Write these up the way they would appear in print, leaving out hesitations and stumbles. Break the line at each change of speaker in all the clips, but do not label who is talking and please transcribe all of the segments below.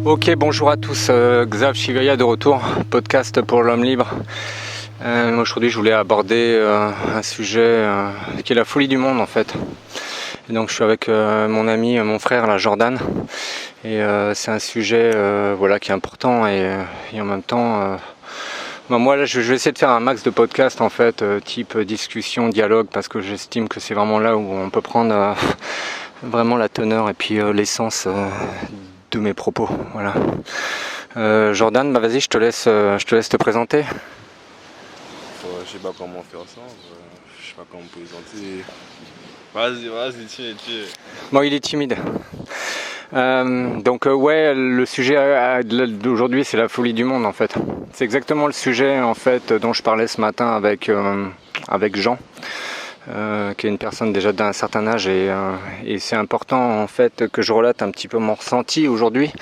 Ok, bonjour à tous, Xav Chivaya de retour, podcast pour l'homme libre. Aujourd'hui je voulais aborder un sujet qui est la folie du monde en fait. Et donc je suis avec mon ami, mon frère, là, Jordan. Et c'est un sujet qui est important et en même temps... moi là je vais essayer de faire un max de podcasts en fait, type discussion, dialogue, parce que j'estime que c'est vraiment là où on peut prendre vraiment la teneur et puis l'essence de mes propos. Voilà. Jordan, vas-y, je te laisse te présenter.
Je sais pas comment faire ça, je sais pas comment me présenter. Vas-y, tiens.
Bon, il est timide. Le sujet d'aujourd'hui, c'est la folie du monde en fait. C'est exactement le sujet en fait dont je parlais ce matin avec Jean, qui est une personne déjà d'un certain âge et c'est important en fait que je relate un petit peu mon ressenti aujourd'hui.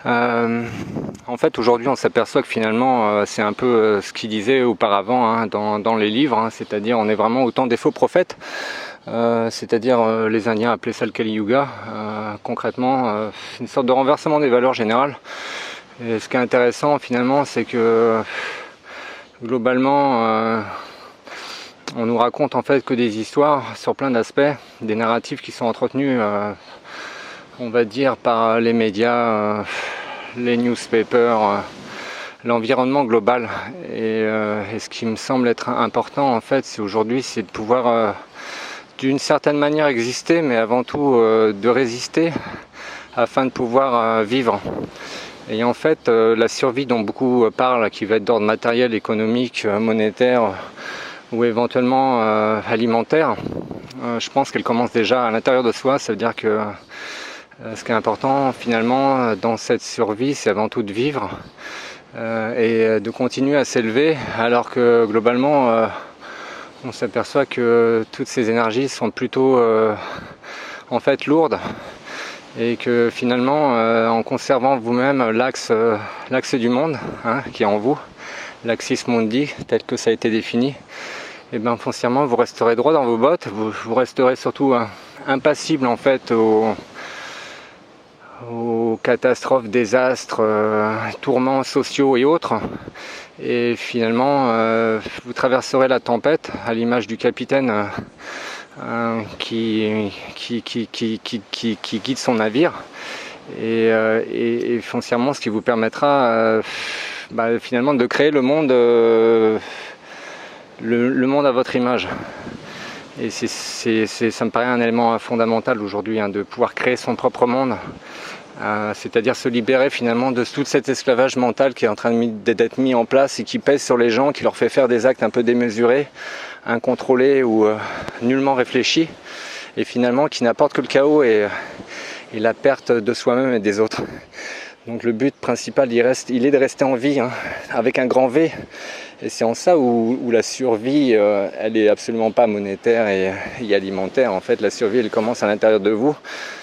En fait, aujourd'hui, on s'aperçoit que finalement, c'est un peu ce qu'il disait auparavant dans les livres, c'est-à-dire on est vraiment au temps des faux prophètes. C'est-à-dire les Indiens appelaient ça le Kali Yuga, concrètement une sorte de renversement des valeurs générales. Et ce qui est intéressant finalement, c'est que globalement on nous raconte en fait que des histoires sur plein d'aspects, des narratifs qui sont entretenus on va dire par les médias, les newspapers, l'environnement global. Et ce qui me semble être important en fait, c'est aujourd'hui, c'est de pouvoir d'une certaine manière exister, mais avant tout de résister afin de pouvoir vivre. Et en fait, la survie dont beaucoup parlent, qui va être d'ordre matériel, économique, monétaire ou éventuellement alimentaire, je pense qu'elle commence déjà à l'intérieur de soi. Ça veut dire que ce qui est important finalement dans cette survie, c'est avant tout de vivre et de continuer à s'élever, alors que globalement on s'aperçoit que toutes ces énergies sont plutôt en fait lourdes, et que finalement en conservant vous-même l'axe du monde qui est en vous, l'axis mundi tel que ça a été défini, et bien foncièrement vous resterez droit dans vos bottes, vous resterez surtout impassible en fait aux catastrophes, désastres, tourments sociaux et autres. Et finalement, vous traverserez la tempête à l'image du capitaine qui guide son navire. Et foncièrement, ce qui vous permettra finalement de créer le monde à votre image. Et ça me paraît un élément fondamental aujourd'hui, de pouvoir créer son propre monde. C'est-à-dire se libérer finalement de tout cet esclavage mental qui est en train d'être mis en place et qui pèse sur les gens, qui leur fait faire des actes un peu démesurés, incontrôlés ou nullement réfléchis, et finalement qui n'apportent que le chaos et la perte de soi-même et des autres. Donc le but principal, il est de rester en vie, avec un grand V. Et c'est en ça où la survie, elle est absolument pas monétaire et alimentaire. En fait, la survie, elle commence à l'intérieur de vous.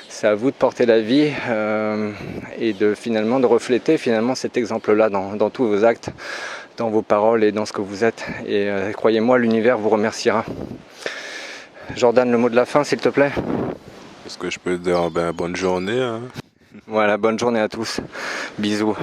C'est à vous de porter la vie et de refléter finalement cet exemple-là dans tous vos actes, dans vos paroles et dans ce que vous êtes. Et croyez-moi, l'univers vous remerciera. Jordan, le mot de la fin, s'il te plaît.
Est-ce que je peux dire bonne journée
Voilà, bonne journée à tous. Bisous.